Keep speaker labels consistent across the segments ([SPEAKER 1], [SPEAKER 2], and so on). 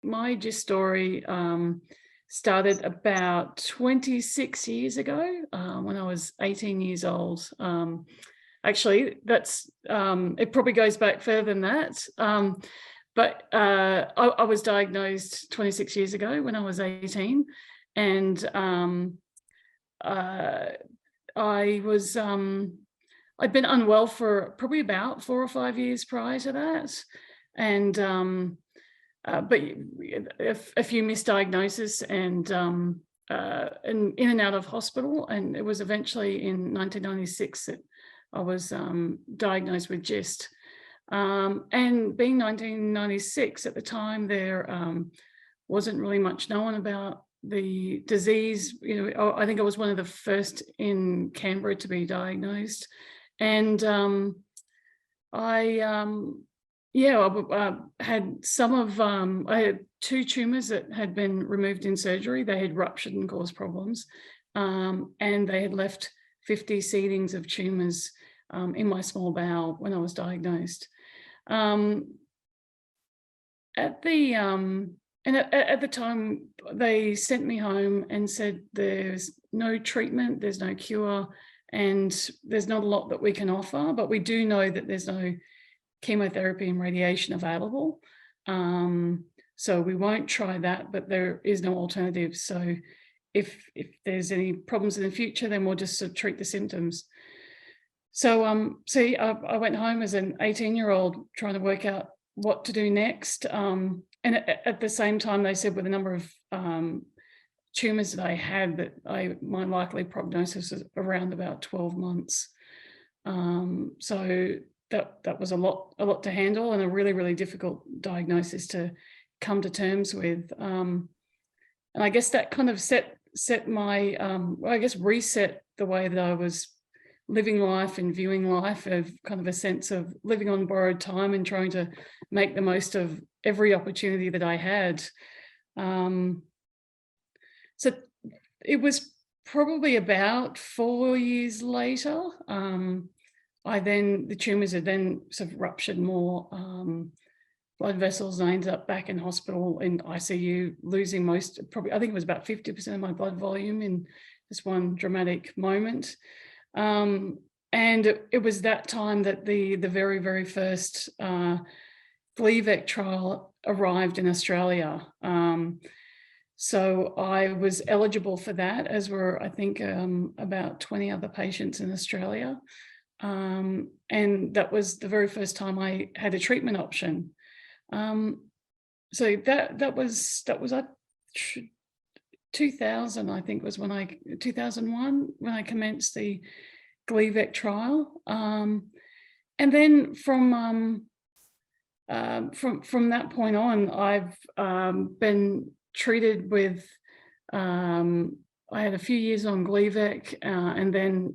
[SPEAKER 1] my GIST story started about 26 years ago when I was 18 years old. Actually, that's it probably goes back further than that. But I was diagnosed 26 years ago when I was 18, and I'd been unwell for probably about 4 or 5 years prior to that, and but a few misdiagnoses and in and out of hospital, and it was eventually in 1996 that I was diagnosed with GIST. And being 1996 at the time, there wasn't really much known about the disease. You know, I think I was one of the first in Canberra to be diagnosed, and I had I had 2 tumours that had been removed in surgery. They had ruptured and caused problems, and they had left 50 seedings of tumours in my small bowel when I was diagnosed. At the time, they sent me home and said there's no treatment, there's no cure, and there's not a lot that we can offer, but we do know that there's no chemotherapy and radiation available. So we won't try that, but there is no alternative. So if there's any problems in the future, then we'll just sort of treat the symptoms. So I went home as an 18-year-old trying to work out what to do next. And at the same time, they said with a number of tumours that I had, that my likely prognosis was around about 12 months. So that was a lot to handle, and a really, really difficult diagnosis to come to terms with. And I guess that kind of set my, reset the way that I was living life and viewing life, of kind of a sense of living on borrowed time and trying to make the most of every opportunity that I had. So it was probably about 4 years later. The tumours had then sort of ruptured more blood vessels, and I ended up back in hospital in ICU, losing I think it was about 50% of my blood volume in this one dramatic moment. And it was that time that the very, very first Gleevec trial arrived in Australia. So I was eligible for that, as were, I think, about 20 other patients in Australia. And that was the very first time I had a treatment option. So that was 2000, I think, was 2001 when I commenced the Gleevec trial. And then from that point on, I've been treated with, I had a few years on Gleevec, and then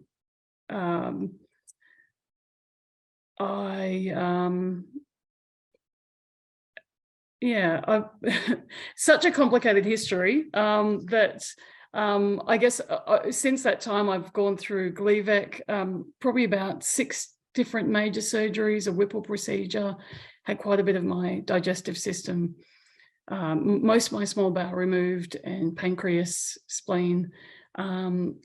[SPEAKER 1] such a complicated history that I guess since that time I've gone through Gleevec, probably about 6 different major surgeries, a Whipple procedure, had quite a bit of my digestive system, most of my small bowel removed, and pancreas, spleen, and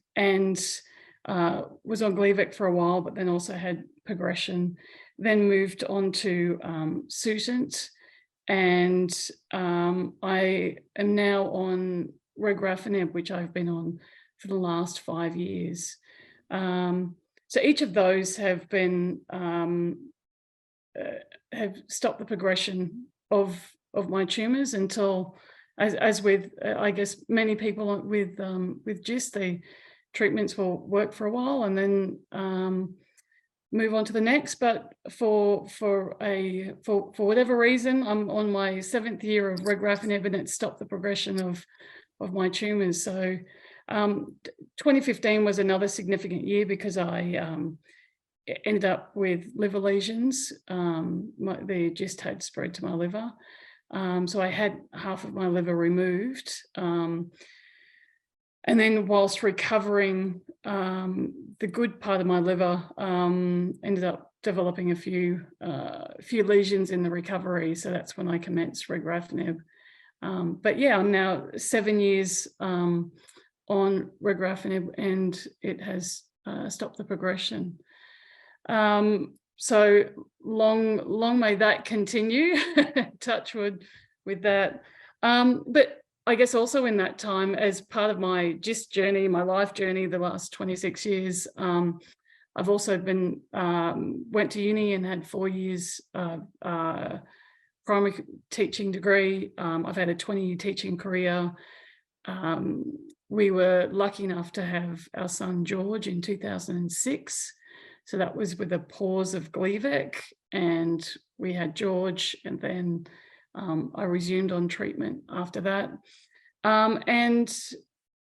[SPEAKER 1] was on Gleevec for a while, but then also had progression, then moved on to Sutent, and I am now on regorafenib, which I've been on for the last 5 years. So each of those have been have stopped the progression of my tumours until, as with I guess many people with GIST, the treatments will work for a while and then move on to the next. But for whatever reason, I'm on my 7th year of regorafenib, and it stopped the progression of my tumours. So 2015 was another significant year because I ended up with liver lesions. The GIST had spread to my liver. So I had half of my liver removed. And then whilst recovering, the good part of my liver ended up developing a few lesions in the recovery. So that's when I commenced regorafenib. But yeah, I'm now 7 years on regorafenib, and it has stopped the progression. So long may that continue, touch wood with that. But I guess also in that time, as part of my GIST journey, my life journey, the last 26 years, I've also been, went to uni and had 4 years primary teaching degree. I've had a 20-year teaching career. We were lucky enough to have our son George in 2006. So that was with a pause of Gleevec, and we had George, and then I resumed on treatment after that. And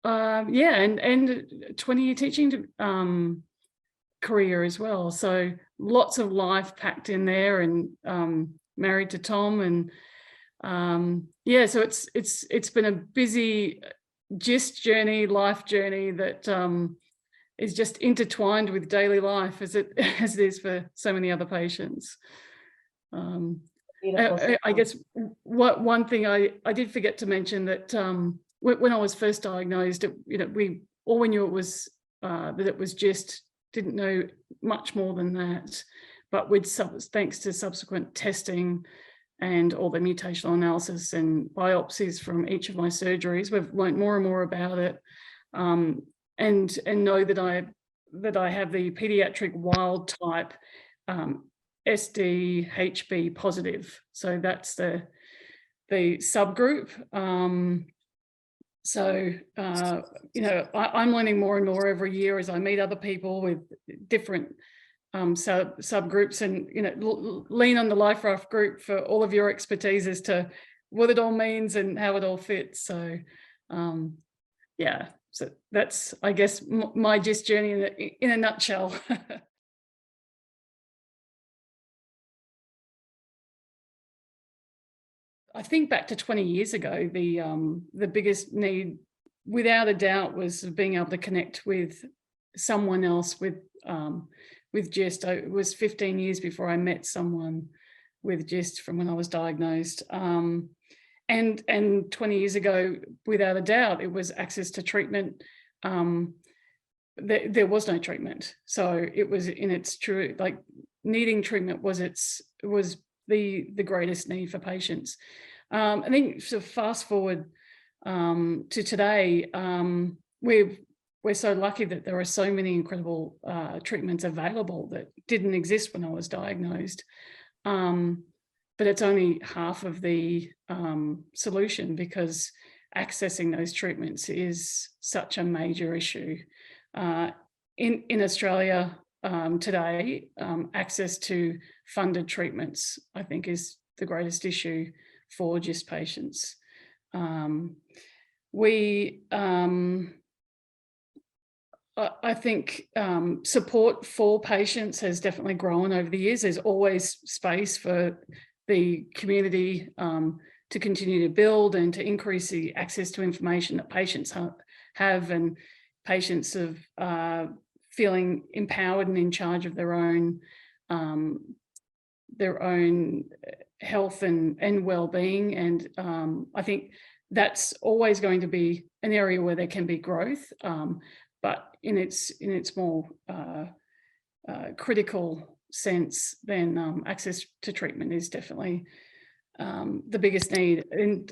[SPEAKER 1] 20-year teaching career as well. So lots of life packed in there, and married to Tom, and so it's been a busy GIST journey, life journey that is just intertwined with daily life as it is for so many other patients. I guess one thing I did forget to mention, that when I was first diagnosed, all we knew it was that it was GIST, didn't know much more than that. But thanks to subsequent testing and all the mutational analysis and biopsies from each of my surgeries, we've learned more and more about it, and know that I have the pediatric wild type SDHB positive. So that's the subgroup. I'm learning more and more every year as I meet other people with different subgroups, and lean on the Life Raft group for all of your expertise as to what it all means and how it all fits. So so that's, I guess, my GIST journey in a nutshell. I think back to 20 years ago, the biggest need, without a doubt, was being able to connect with someone else with GIST. It was 15 years before I met someone with GIST from when I was diagnosed. And 20 years ago, without a doubt, it was access to treatment. There was no treatment. So it was in its true, like, needing treatment was the greatest need for patients. I think, so fast forward to today, we're so lucky that there are so many incredible treatments available that didn't exist when I was diagnosed. But it's only half of the solution, because accessing those treatments is such a major issue. In Australia today, access to funded treatments, I think, is the greatest issue for GIST patients. I think support for patients has definitely grown over the years. There's always space for the community to continue to build and to increase the access to information that patients have, and patients of feeling empowered and in charge of their own health and well-being. And I think that's always going to be an area where there can be growth, but in its more critical sense, then access to treatment is definitely the biggest need. And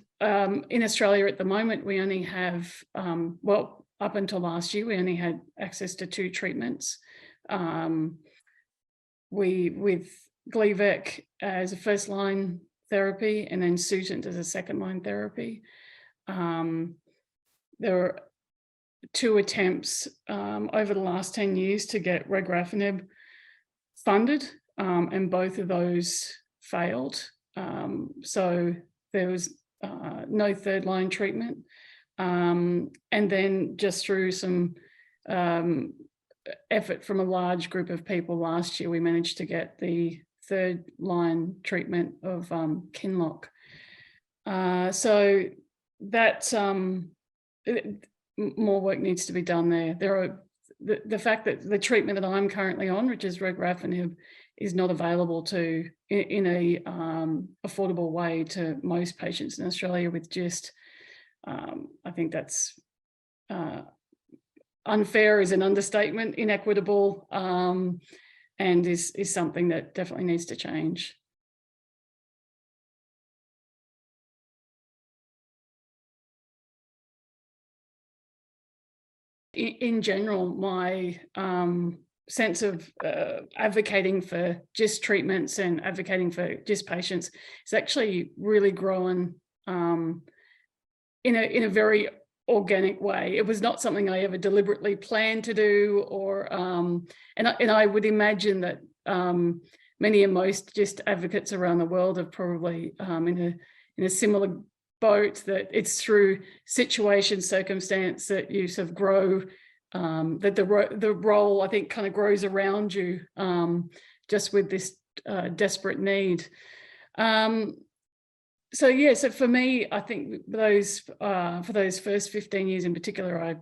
[SPEAKER 1] in Australia at the moment, we only have, up until last year, we only had access to 2 treatments. With Gleevec as a first-line therapy, and then Sutent as a second-line therapy. There are 2 attempts over the last 10 years to get regorafenib funded, and both of those failed. So there was no third-line treatment. And then just through some effort from a large group of people last year, we managed to get the third-line treatment of Kinlock. So that's more work needs to be done there. The fact that the treatment that I'm currently on, which is regorafenib, not available in a affordable way to most patients in Australia with GIST. I think that's unfair is an understatement, inequitable, and is something that definitely needs to change. In general, my sense of advocating for GIST treatments and advocating for GIST patients is actually really growing in a very organic way. It was not something I ever deliberately planned to do, or and I would imagine that many and most GIST advocates around the world are probably in a similar boat, that it's through situation, circumstance that you sort of grow, that the role, I think, kind of grows around you, just with this desperate need. So yeah, so for me, I think for those first 15 years in particular, I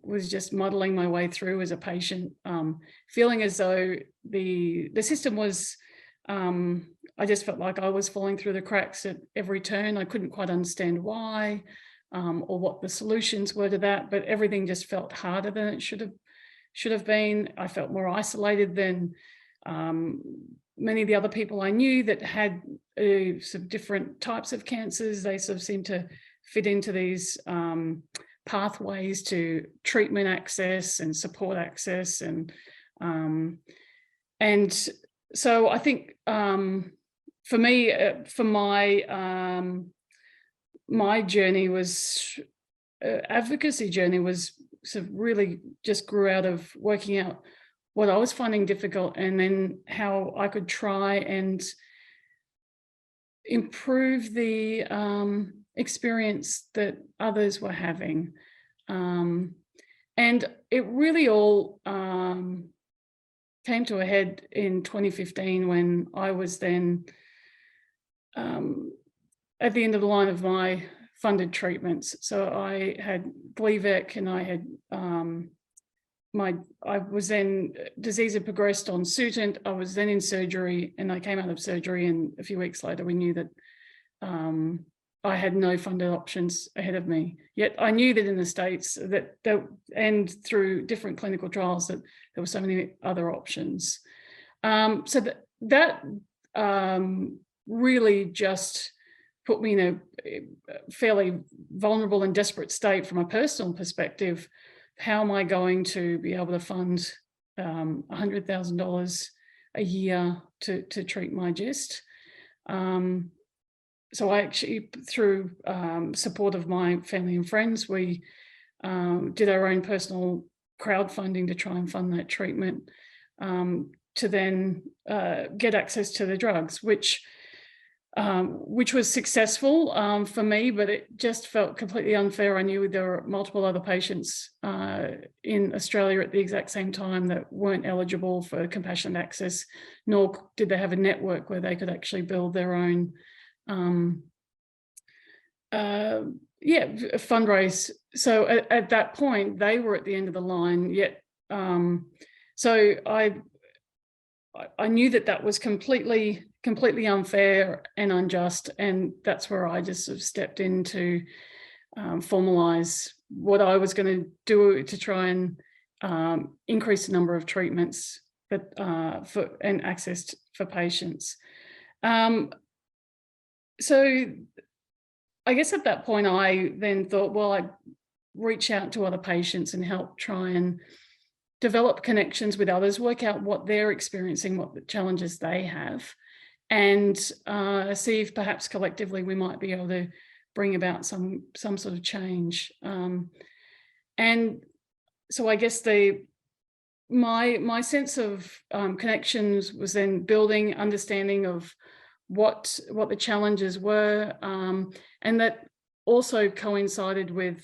[SPEAKER 1] was just muddling my way through as a patient, feeling as though the system was, I just felt like I was falling through the cracks at every turn. I couldn't quite understand why, or what the solutions were to that, but everything just felt harder than it should have been. I felt more isolated than many of the other people I knew that had some different types of cancers. They sort of seemed to fit into these pathways to treatment access and support access, and so I think for me, for my journey was advocacy journey was sort of really just grew out of working out what I was finding difficult, and then how I could try and improve the experience that others were having. And it really all came to a head in 2015 when I was then at the end of the line of my funded treatments. So I had Gleevec, and I had I was then, disease had progressed on Sutent. I was then in surgery, and I came out of surgery, and a few weeks later we knew that I had no funded options ahead of me. Yet I knew that in the States that and through different clinical trials that there were so many other options. So that really just put me in a fairly vulnerable and desperate state from a personal perspective. How am I going to be able to fund $100,000 a year to treat my GIST? So I actually, through support of my family and friends, we did our own personal crowdfunding to try and fund that treatment, to then get access to the drugs, which was successful for me, but it just felt completely unfair. I knew there were multiple other patients in Australia at the exact same time that weren't eligible for compassionate access, nor did they have a network where they could actually build their own fundraise. So at that point, they were at the end of the line, yet so I knew that was completely unfair and unjust, and that's where I just sort of stepped in to formalize what I was going to do to try and increase the number of treatments that and access for patients. So I guess at that point I then thought, well, I'd reach out to other patients and help try and develop connections with others, work out what they're experiencing, what the challenges they have, and see if perhaps collectively we might be able to bring about some sort of change. And so I guess my sense of connections was then building understanding of what the challenges were, and that also coincided with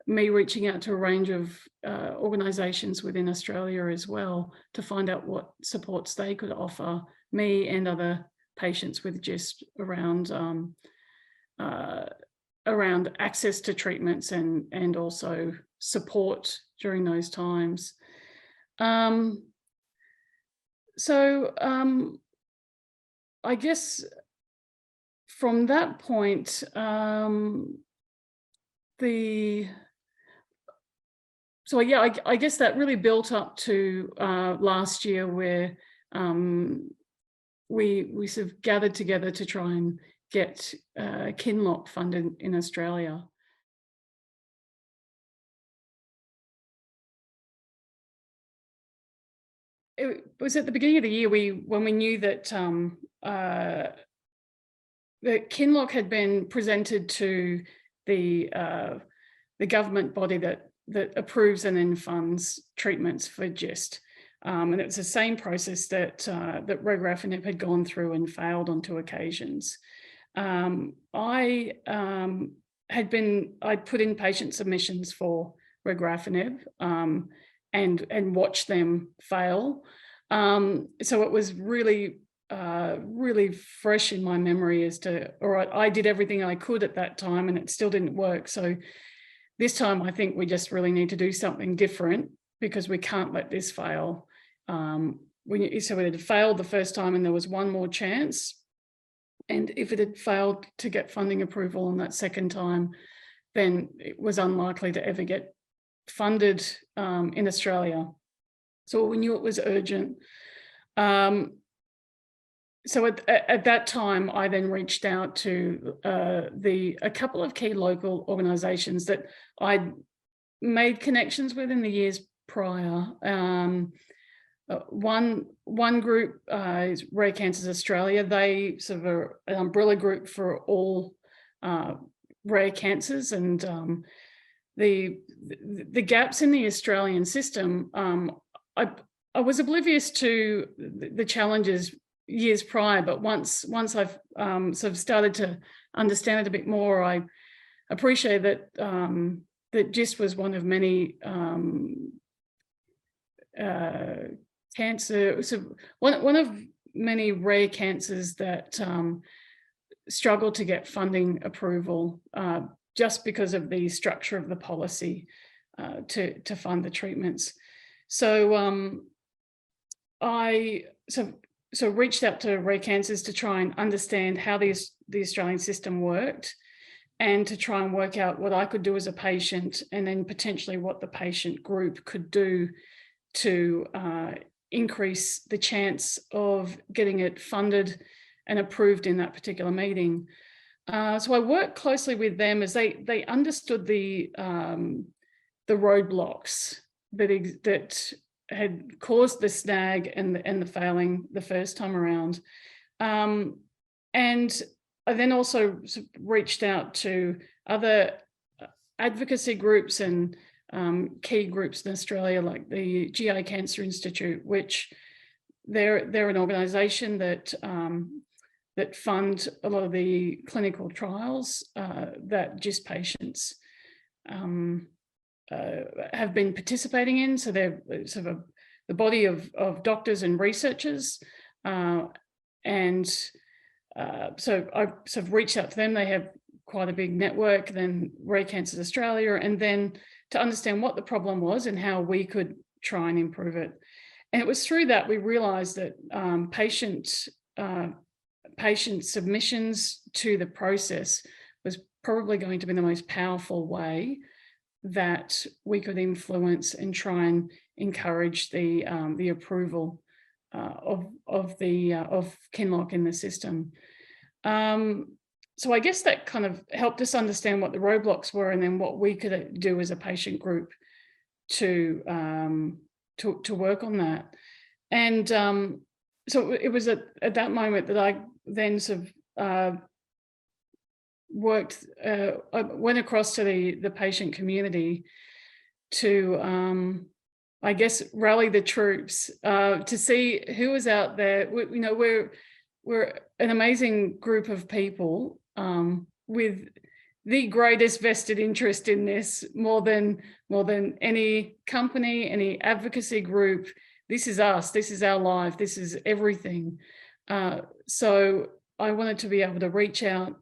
[SPEAKER 1] me reaching out to a range of organisations within Australia as well to find out what supports they could offer me and other patients with GIST around access to treatments and also support during those times. So I guess from that point, I guess that really built up to last year, where we sort of gathered together to try and get Kinlock funded in Australia. It was at the beginning of the year when we knew that that Kinlock had been presented to the government body that approves and then funds treatments for GIST. And it was the same process that regorafenib had gone through and failed on 2 occasions. I'd put in patient submissions for regorafenib and watched them fail. So it was really fresh in my memory as to, all right, I did everything I could at that time and it still didn't work. So this time I think we just really need to do something different, because we can't let this fail. So it had failed the first time and there was one more chance. And if it had failed to get funding approval on that second time, then it was unlikely to ever get funded in Australia. So we knew it was urgent. So at that time, I then reached out to a couple of key local organisations that I'd made connections with in the years prior. One group is Rare Cancers Australia. They sort of are an umbrella group for all rare cancers, and the gaps in the Australian system. I was oblivious to the challenges years prior, but once I've sort of started to understand it a bit more, I appreciate that that GIST was one of many cancer, so one of many rare cancers that struggle to get funding approval just because of the structure of the policy to fund the treatments. So I reached out to Rare Cancers to try and understand how the Australian system worked, and to try and work out what I could do as a patient, and then potentially what the patient group could do to increase the chance of getting it funded and approved in that particular meeting. So I worked closely with them as they understood the roadblocks that had caused the snag and the failing the first time around. And I then also reached out to other advocacy groups and key groups in Australia, like the GI Cancer Institute, which they're an organisation that that fund a lot of the clinical trials that GIST patients have been participating in. So they're sort of the body of doctors and researchers. So I sort of reached out to them. They have quite a big network, then Rare Cancers Australia, and then to understand what the problem was and how we could try and improve it. And it was through that we realised that patient submissions to the process was probably going to be the most powerful way that we could influence and try and encourage the approval of Kinlock in the system. So I guess that kind of helped us understand what the roadblocks were, and then what we could do as a patient group to work on that. And so it was at that moment that I then sort of I went across to the patient community to I guess rally the troops to see who was out there. We're an amazing group of people with the greatest vested interest in this, more than any company, any advocacy group. This is us. This is our life. This is everything. So I wanted to be able to reach out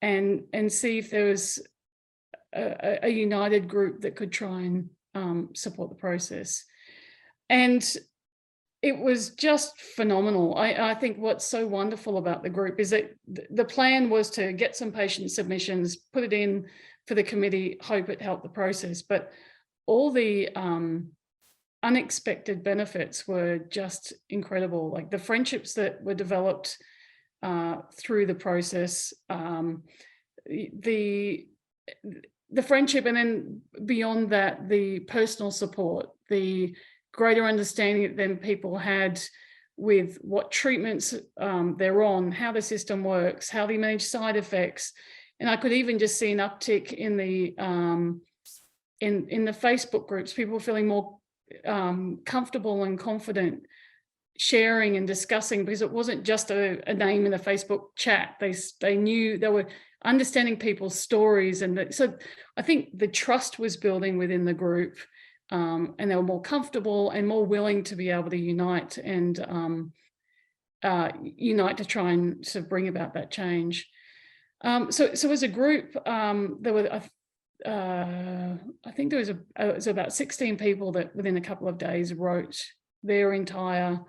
[SPEAKER 1] and see if there was a united group that could try and support the process. And it was just phenomenal. I think what's so wonderful about the group is that the plan was to get some patient submissions, put it in for the committee, hope it helped the process. But all the unexpected benefits were just incredible. Like the friendships that were developed through the process, the friendship, and then beyond that, the personal support, the greater understanding that then people had with what treatments they're on, how the system works, how they manage side effects. And I could even just see an uptick in the Facebook groups, people feeling more comfortable and confident sharing and discussing, because it wasn't just a name in a Facebook chat. They knew, they were understanding people's stories, and so I think the trust was building within the group, and they were more comfortable and more willing to be able to unite and unite to try and sort of bring about that change. So as a group, there were I think there was it was about 16 people that within a couple of days wrote their entire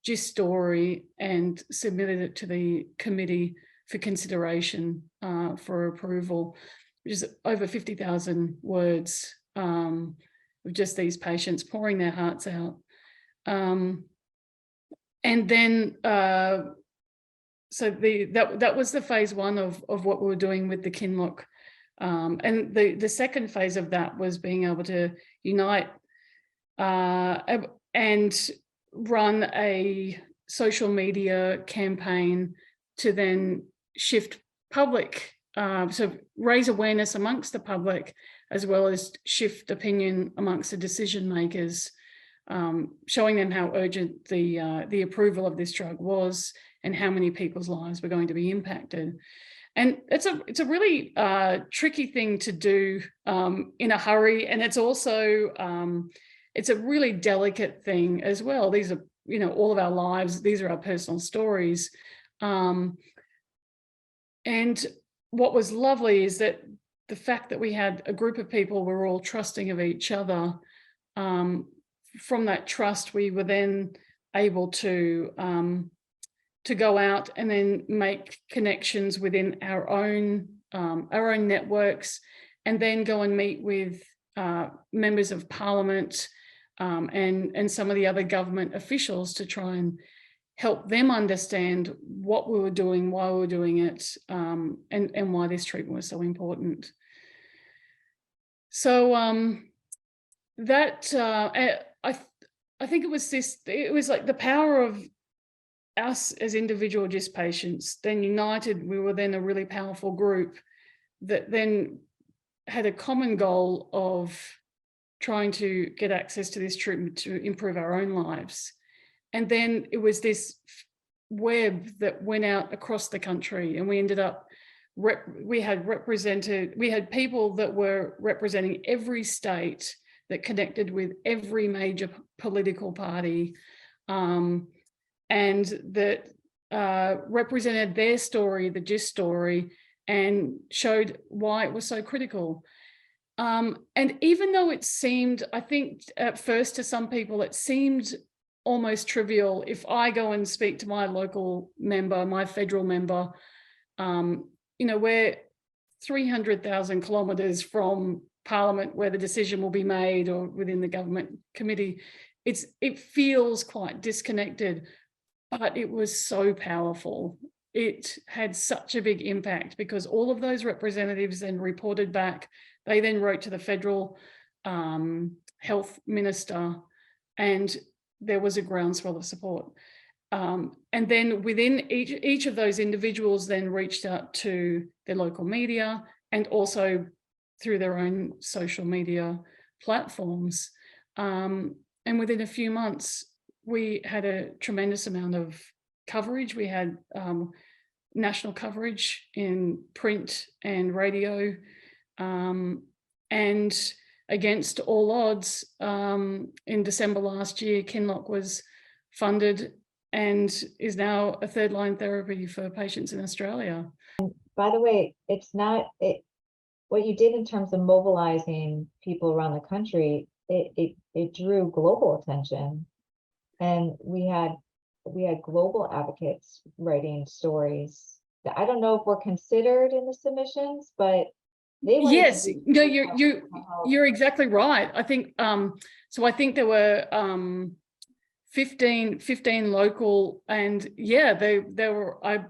[SPEAKER 1] gist story and submitted it to the committee for consideration for approval, which is over 50,000 words of just these patients pouring their hearts out. And then so that was the phase one of what we were doing with the Kinlock. And the second phase of that was being able to unite and run a social media campaign to then shift public, so raise awareness amongst the public, as well as shift opinion amongst the decision makers, showing them how urgent the approval of this drug was and how many people's lives were going to be impacted. And it's a really tricky thing to do in a hurry, and it's also it's a really delicate thing as well. These are, you know, all of our lives. These are our personal stories. And what was lovely is that the fact that we had a group of people were all trusting of each other. From that trust, we were then able to go out and then make connections within our own networks, and then go and meet with members of Parliament and some of the other government officials to try and help them understand what we were doing, why we were doing it, and why this treatment was so important. So I think it was like the power of us as individual GIST patients, then united, we were then a really powerful group that then had a common goal of trying to get access to this treatment to improve our own lives. And then it was this web that went out across the country, and we ended up, we had people that were representing every state, that connected with every major political party, and that represented their story, the GIST story, and showed why it was so critical. And even though it seemed, I think at first to some people, it seemed almost trivial. If I go and speak to my local member, my federal member, you know, we're 300,000 kilometres from Parliament where the decision will be made, or within the government committee. It feels quite disconnected, but it was so powerful. It had such a big impact because all of those representatives then reported back. They then wrote to the federal health minister, and there was a groundswell of support. And then within each of those individuals then reached out to their local media, and also through their own social media platforms. And within a few months, we had a tremendous amount of coverage. We had national coverage in print and radio. And against all odds, in December last year, Kinlock was funded and is now a third-line therapy for patients in Australia.
[SPEAKER 2] By the way, what you did in terms of mobilizing people around the country, it drew global attention. And we had global advocates writing stories that I don't know if were considered in the submissions, but they wanted to
[SPEAKER 1] Yes,
[SPEAKER 2] do
[SPEAKER 1] no,
[SPEAKER 2] health.
[SPEAKER 1] you're exactly right. I think so I think there were 15 local, and yeah, there were I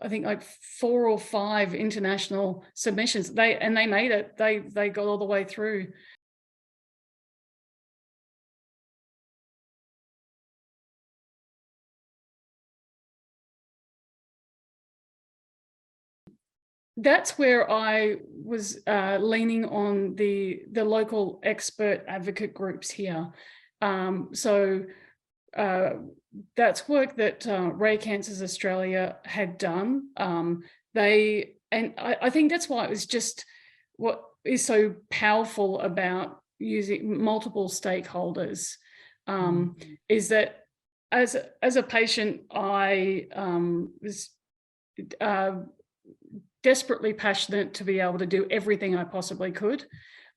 [SPEAKER 1] think like 4 or 5 international submissions. They made it. They got all the way through. That's where I was leaning on the local expert advocate groups here. So that's work that Rare Cancers Australia had done. I think that's why it was just what is so powerful about using multiple stakeholders, is that as a patient, I was desperately passionate to be able to do everything I possibly could.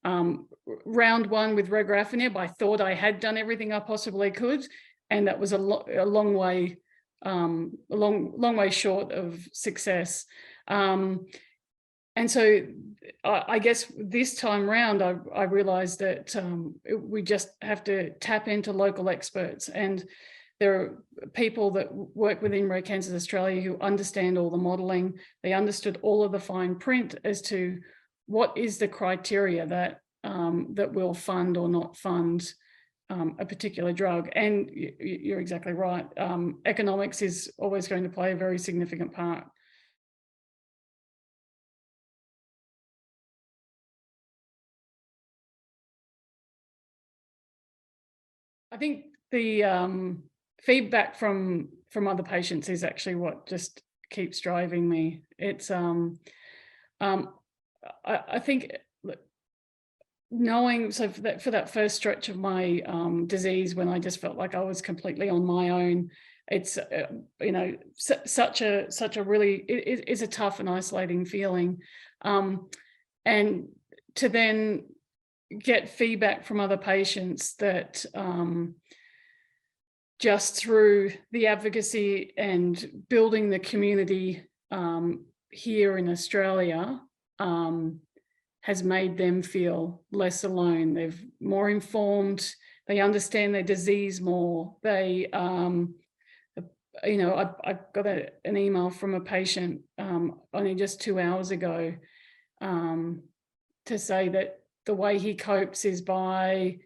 [SPEAKER 1] Round 1 with regorafenib, I thought I had done everything I possibly could, and that was a long way short of success. And so I guess this time round, I realized that we just have to tap into local experts, and there are people that work within Rare Cancers Australia who understand all the modelling. They understood all of the fine print as to what is the criteria that that will fund or not fund a particular drug. And you're exactly right. Economics is always going to play a very significant part. I think the feedback from other patients is actually what just keeps driving me. It's I think knowing, so for that first stretch of my disease, when I just felt like I was completely on my own, it's you know, such a really, it is a tough and isolating feeling, and to then get feedback from other patients that just through the advocacy and building the community here in Australia has made them feel less alone. They're more informed. They understand their disease more. They, you know, I got an email from a patient only just 2 hours ago to say that the way he copes is by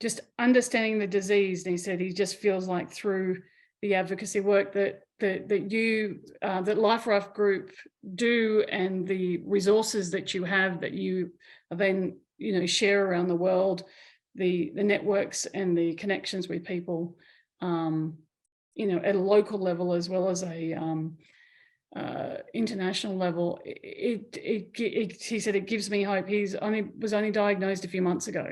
[SPEAKER 1] just understanding the disease. And he said he just feels like through the advocacy work that Life Raft Group do, and the resources that you have that you then, you know, share around the world, the networks and the connections with people, you know, at a local level as well as a international level. He said it gives me hope. He was only diagnosed a few months ago.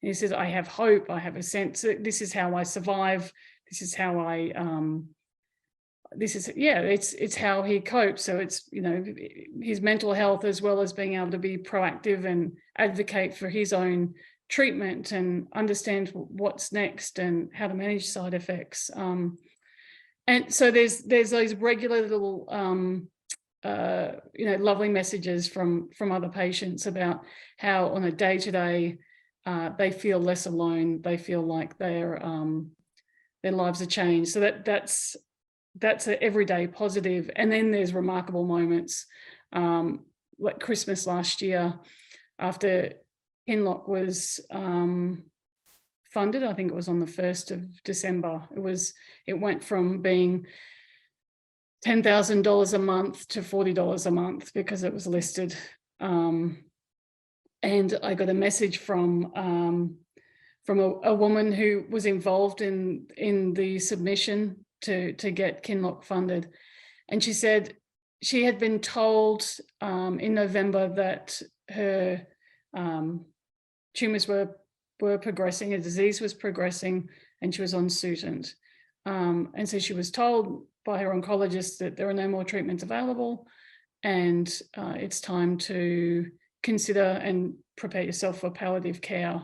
[SPEAKER 1] And he says, I have hope. I have a sense that this is how I survive. This is how I it's how he copes. So it's, you know, his mental health, as well as being able to be proactive and advocate for his own treatment and understand what's next and how to manage side effects. And so there's those regular little you know, lovely messages from other patients about how on a day-to-day they feel less alone. They feel like their lives are changed. So that's an everyday positive. And then there's remarkable moments, like Christmas last year, after Kinlock was funded. I think it was on the 1st of December. It went from being $10,000 a month to $40 a month because it was listed. And I got a message from a woman who was involved in the submission to get Kinlock funded. And she said she had been told in November that her tumours were progressing, her disease was progressing, and she was on Sutent. And so she was told by her oncologist that there are no more treatments available, and it's time to consider and prepare yourself for palliative care.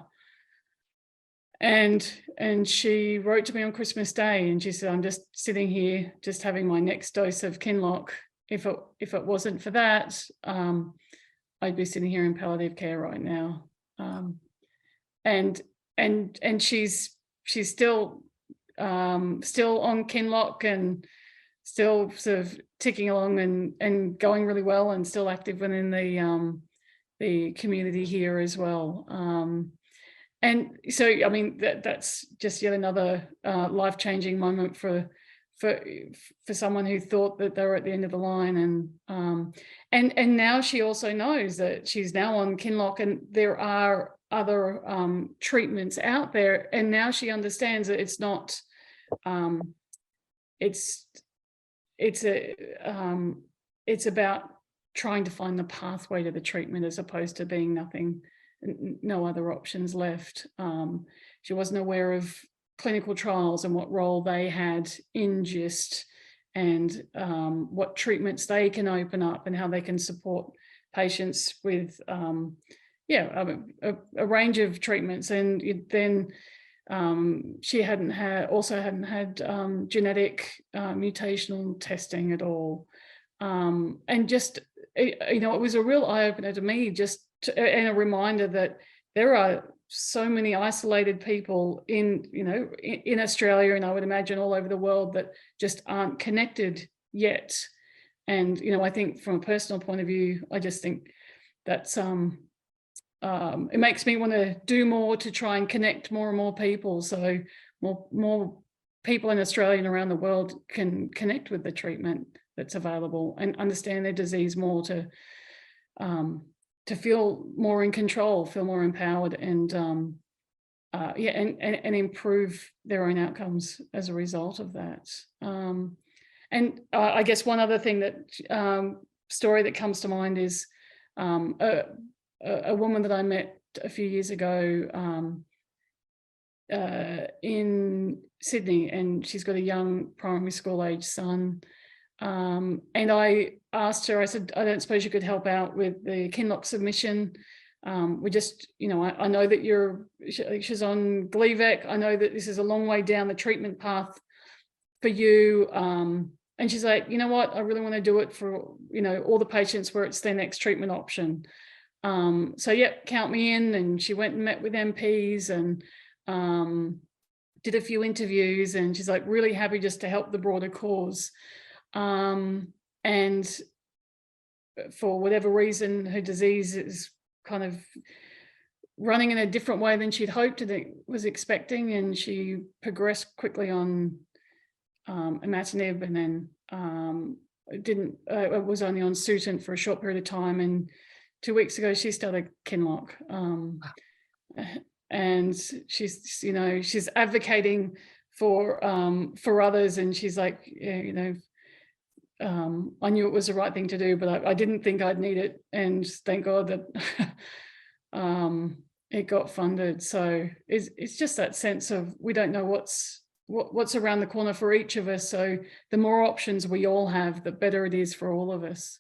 [SPEAKER 1] And she wrote to me on Christmas Day, and she said, I'm just sitting here, just having my next dose of Kinlock. If it wasn't for that, I'd be sitting here in palliative care right now. And she's still on Kinlock and still sort of ticking along and going really well, and still active within the community here as well. And so, I mean, that's just yet another life-changing moment for someone who thought that they were at the end of the line. And now she also knows that she's now on Kinlock, and there are other treatments out there. And now she understands that it's not, it's about trying to find the pathway to the treatment, as opposed to being no other options left. She wasn't aware of clinical trials and what role they had in GIST, and what treatments they can open up and how they can support patients with a range of treatments. And then she hadn't had genetic mutational testing at all. And just, it was a real eye-opener to me, and a reminder that there are so many isolated people in Australia, and I would imagine all over the world, that just aren't connected yet. And I think from a personal point of view, I just think that's it makes me want to do more to try and connect more and more people, so more people in Australia and around the world can connect with the treatment that's available and understand their disease more, to feel more in control, feel more empowered, and improve their own outcomes as a result of that. And I guess one other thing story that comes to mind is a woman that I met a few years ago in Sydney, and she's got a young primary school age son. And I asked her, I said, I don't suppose you could help out with the Kinlock submission. We just, I know that she's on Gleevec. I know that this is a long way down the treatment path for you. And she's like, you know what, I really want to do it for, all the patients where it's their next treatment option. So yep, count me in. And she went and met with MPs and did a few interviews, and she's like really happy just to help the broader cause. And for whatever reason, her disease is kind of running in a different way than she'd hoped and was expecting, and she progressed quickly on imatinib, and then was only on Sutent for a short period of time. And 2 weeks ago, she started Kinlock. And she's advocating for others, and she's like, I knew it was the right thing to do, but I didn't think I'd need it. And thank God that it got funded. So it's just that sense of, we don't know what's around the corner for each of us. So the more options we all have, the better it is for all of us.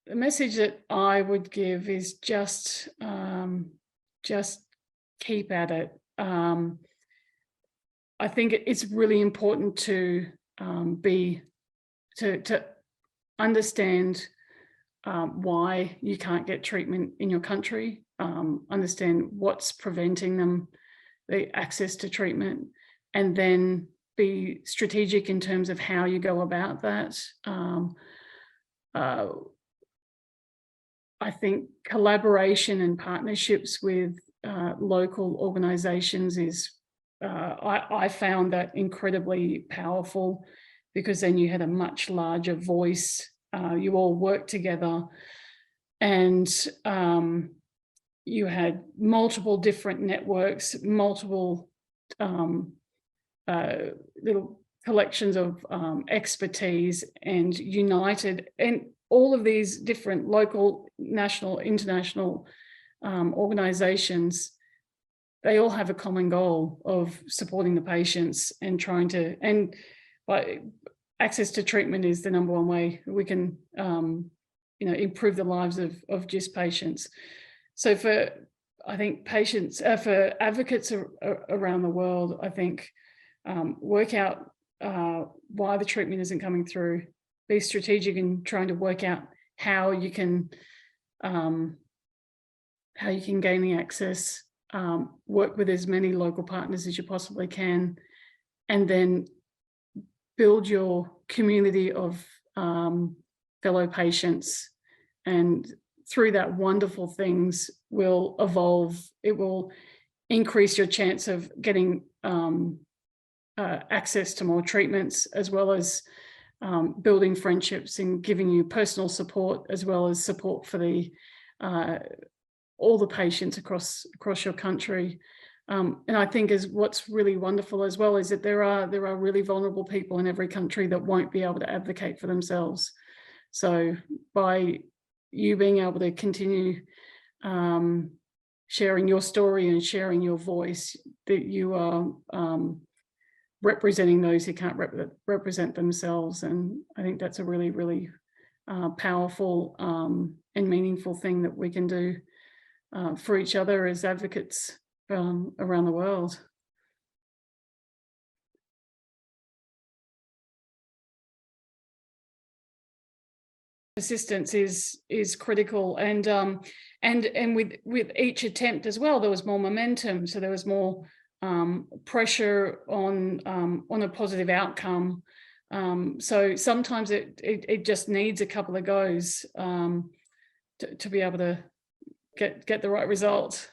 [SPEAKER 1] The message that I would give is just keep at it. I think it's really important to understand why you can't get treatment in your country, understand what's preventing them, the access to treatment, and then be strategic in terms of how you go about that. I think collaboration and partnerships with local organisations is, I found that incredibly powerful, because then you had a much larger voice. You all worked together, and you had multiple different networks, multiple little collections of expertise, and united. And all of these different local, national, international organisations, they all have a common goal of supporting the patients and trying to, access to treatment is the number one way we can improve the lives of GIST patients. So I think patients, for advocates around the world, I think work out why the treatment isn't coming through, be strategic in trying to work out how you can gain the access, work with as many local partners as you possibly can, and then build your community of fellow patients. And through that, wonderful things will evolve. It will increase your chance of getting access to more treatments, as well as building friendships and giving you personal support, as well as support for all the patients across your country. And I think what's really wonderful as well is that there are really vulnerable people in every country that won't be able to advocate for themselves. So by you being able to continue sharing your story and sharing your voice, that you are representing those who can't represent themselves. And I think that's a really, really powerful and meaningful thing that we can do for each other as advocates around the world. Assistance is critical, and with each attempt as well, there was more momentum, so there was more pressure on a positive outcome. So sometimes it just needs a couple of goes to be able to get the right result.